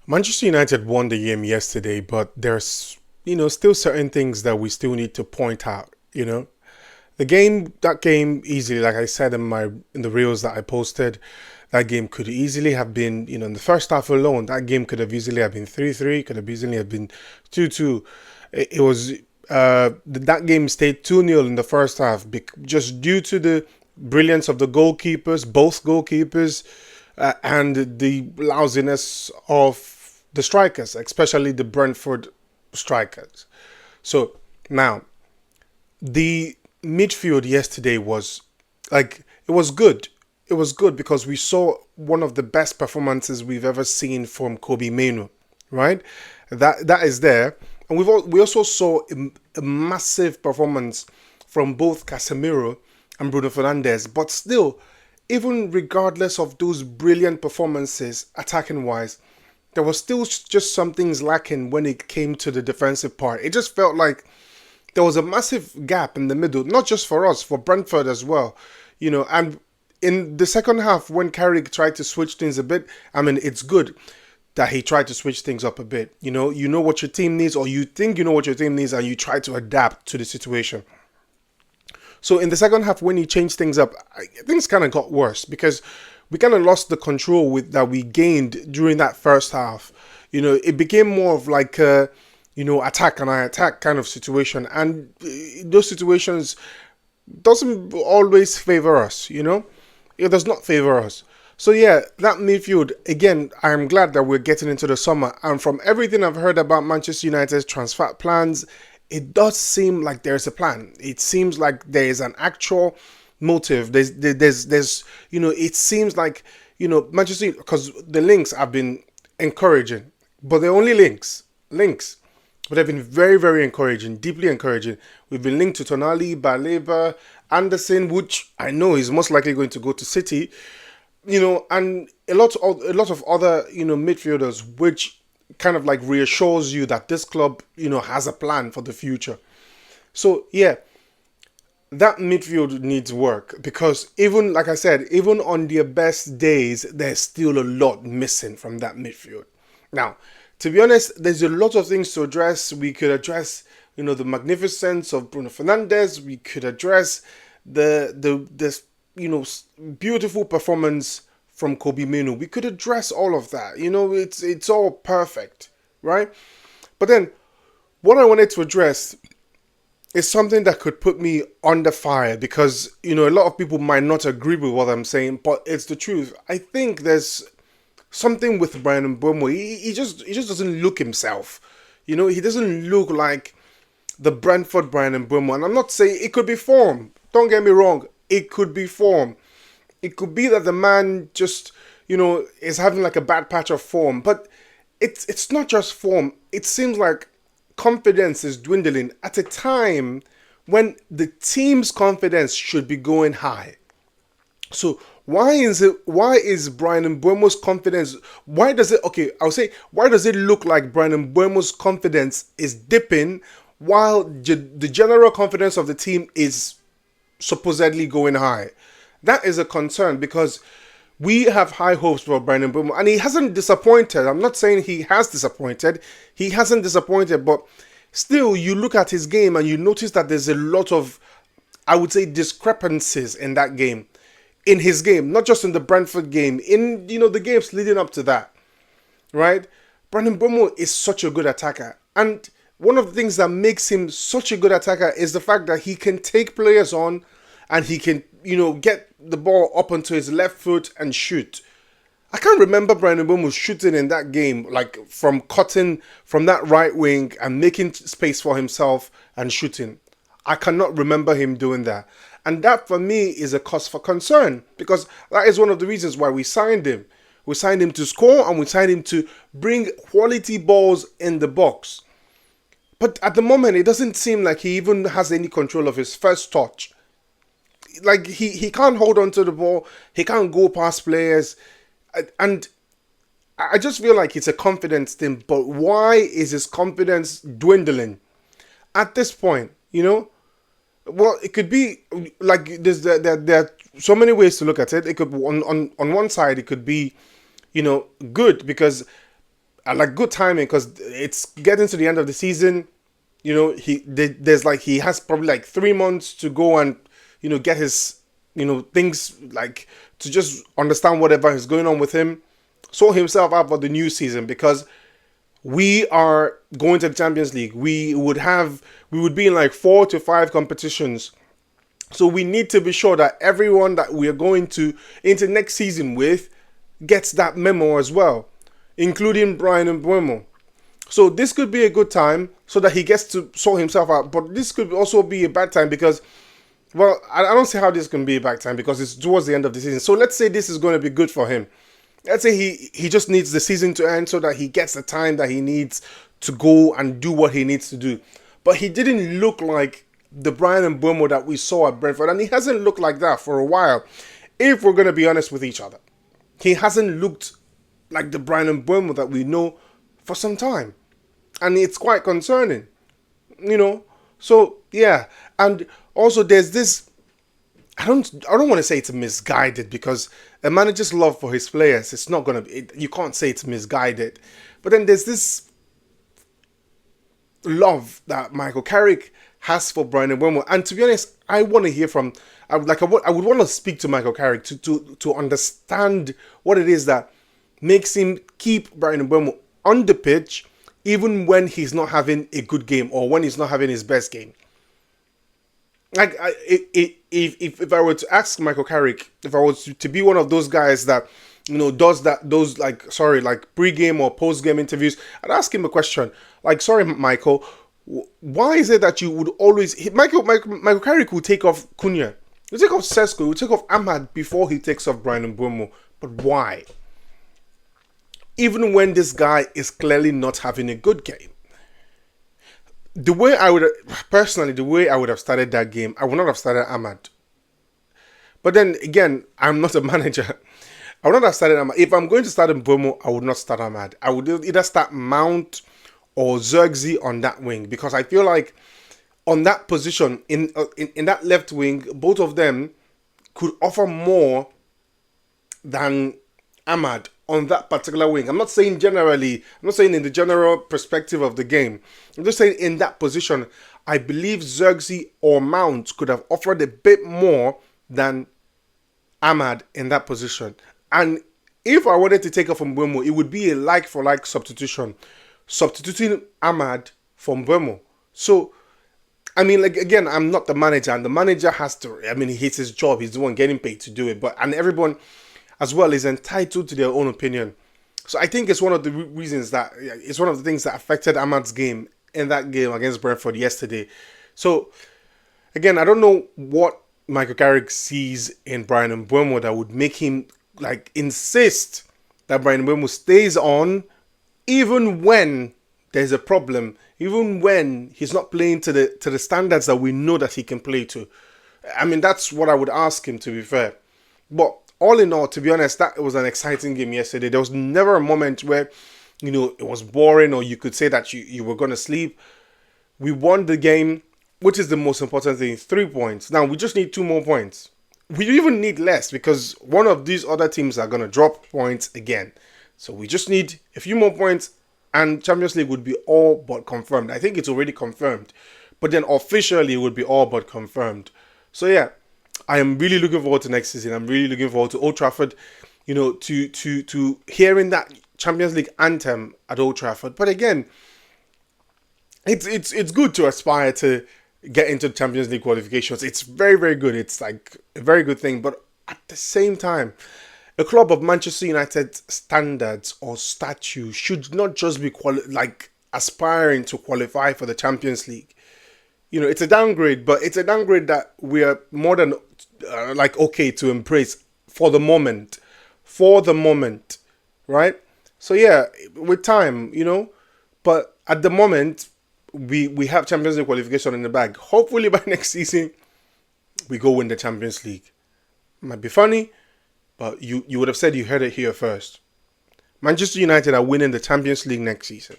Manchester United won the game yesterday, but there's, still certain things that we still need to point out. That game easily, like I said in the reels that I posted, that game could easily have been, in the first half alone, that game could have easily have been 3-3, could have easily have been 2-2. It was that game stayed 2-0 in the first half just due to the brilliance of the goalkeepers, both goalkeepers, and the lousiness of the strikers, especially the Brentford strikers. So now the midfield yesterday was it was good. It was good because we saw one of the best performances we've ever seen from Kobe Menu, right? That is there, and we also saw a massive performance from both Casemiro and Bruno Fernandes. But still, even regardless of those brilliant performances, attacking wise, there was still just some things lacking when it came to the defensive part. It just felt like there was a massive gap in the middle, not just for us, for Brentford as well. And in the second half, when Carrick tried to switch things a bit, I mean, it's good that he tried to switch things up a bit. You know what your team needs, or you think you know what your team needs, and you try to adapt to the situation. So in the second half, when he changed things up, things kind of got worse because we kind of lost the control that we gained during that first half. It became more of like a, attack and I attack kind of situation, and those situations doesn't always favor us. It does not favor us. So yeah, that midfield again. I'm glad that we're getting into the summer, and from everything I've heard about Manchester United's transfer plans, it does seem like there's a plan. It seems like there is an actual motive. There's it seems like Manchester, because the links have been encouraging, but they're only links, but they've been very, very encouraging, deeply encouraging. We've been linked to Tonali, Baleba, Anderson, which I know is most likely going to go to City, and a lot of other midfielders, which kind of like reassures you that this club has a plan for the future. So yeah, that midfield needs work because even like I said, even on their best days, there's still a lot missing from that midfield. Now, to be honest, there's a lot of things to address. We could address, the magnificence of Bruno Fernandes. We could address the beautiful performance from Kobe Minu. We could address all of that. It's all perfect, right? But then, what I wanted to address is something that could put me under fire because a lot of people might not agree with what I'm saying, but it's the truth. I think there's something with Brian Mbeumo. He just doesn't look himself. He doesn't look like the Brentford Brian Mbeumo. And I'm not saying it could be form. Don't get me wrong. It could be form. It could be that the man just, is having like a bad patch of form. But it's not just form. It seems like confidence is dwindling at a time when the team's confidence should be going high. So why is Brian Mbeumo's confidence, why does it look like Brian Mbeumo's confidence is dipping while the general confidence of the team is supposedly going high? That is a concern because we have high hopes for Brian Mbeumo, and he hasn't disappointed. I'm not saying he has disappointed. He hasn't disappointed, but still, you look at his game and you notice that there's a lot of, I would say, discrepancies in that game. In his game, not just in the Brentford game, in the games leading up to that, right? Brandon Mbeumo is such a good attacker, and one of the things that makes him such a good attacker is the fact that he can take players on, and he can get the ball up onto his left foot and shoot. I can't remember Brandon Mbeumo shooting in that game, like from cutting from that right wing and making space for himself and shooting. I cannot remember him doing that. And that for me is a cause for concern because that is one of the reasons why we signed him. We signed him to score and we signed him to bring quality balls in the box. But at the moment, it doesn't seem like he even has any control of his first touch. Like he can't hold on to the ball. He can't go past players. And I just feel like it's a confidence thing. But why is his confidence dwindling at this point? Well, it could be like there are so many ways to look at it. It could on one side it could be, good because like good timing because it's getting to the end of the season. You know, there's like he has probably like 3 months to go and get his things like to just understand whatever is going on with him, sort himself out for the new season because we are going to the Champions League. We would be in like 4 to 5 competitions. So we need to be sure that everyone that we are going to into next season with gets that memo as well, including Brian and Buemo. So this could be a good time so that he gets to sort himself out. But this could also be a bad time because, well, I don't see how this can be a bad time because it's towards the end of the season. So let's say this is going to be good for him. Let's say he just needs the season to end so that he gets the time that he needs to go and do what he needs to do. But he didn't look like the Brian and Buemo that we saw at Brentford, and he hasn't looked like that for a while. If we're going to be honest with each other, he hasn't looked like the Brian and Buemo that we know for some time, and it's quite concerning, So yeah, and also there's this. I don't want to say it's misguided because a manager's love for his players, it's not gonna be. You can't say it's misguided, but then there's this love that Michael Carrick has for Brian Mbeumo. And to be honest, I want to hear from, I would want to speak to Michael Carrick to understand what it is that makes him keep Brian Mbeumo on the pitch even when he's not having a good game or when he's not having his best game. Like, if I were to ask Michael Carrick, if I was to be one of those guys that, does those pre-game or post-game interviews, I'd ask him a question. Like, sorry, Michael, why is it that you would always... Michael Carrick will take off Cunha. He'll take off Sesko. He'll take off Ahmad before he takes off Brian Mbeumo. But why? Even when this guy is clearly not having a good game. The way I would have started that game, I would not have started Ahmad. But then again, I'm not a manager. I would not have started Ahmad. If I'm going to start Mbeumo, I would not start Ahmad. I would either start Mount or Zirkzee on that wing, because I feel like on that position, in that left wing, both of them could offer more than Ahmad on that particular wing. I'm not saying generally, I'm not saying in the general perspective of the game. I'm just saying in that position, I believe Zirkzee or Mount could have offered a bit more than Ahmad in that position. And if I wanted to take off from Mbeumo, it would be a like-for-like substitution. Substituting Ahmad for Mbeumo. So, I mean, like, again, I'm not the manager, and the manager has to, I mean, he hates his job. He's the one getting paid to do it. And everyone as well is entitled to their own opinion. So I think it's one of the reasons that, it's one of the things that affected Ahmad's game in that game against Brentford yesterday. So, again, I don't know what Michael Carrick sees in Brian Mbeumo that would make him, like, insist that Brian Mbeumo stays on even when there's a problem, even when he's not playing to the standards that we know that he can play to. I mean, that's what I would ask him, to be fair. But all in all, to be honest, that was an exciting game yesterday. There was never a moment where, it was boring or you could say that you were going to sleep. We won the game, which is the most important thing, 3 points. Now, we just need 2 more points. We even need less because one of these other teams are going to drop points again. So we just need a few more points and Champions League would be all but confirmed. I think it's already confirmed. But then officially it would be all but confirmed. So yeah, I am really looking forward to next season. I'm really looking forward to Old Trafford, to hearing that Champions League anthem at Old Trafford. But again, it's good to aspire to get into Champions League qualifications. It's very, very good. It's like a very good thing. But at the same time, a club of Manchester United standards or stature should not just be aspiring to qualify for the Champions League. It's a downgrade, but it's a downgrade that we are more than okay to embrace for the moment. Right? So yeah, with time, but at the moment, we have Champions League qualification in the bag. Hopefully by next season, we go win the Champions League. Might be funny, but you would have said you heard it here first. Manchester United are winning the Champions League next season.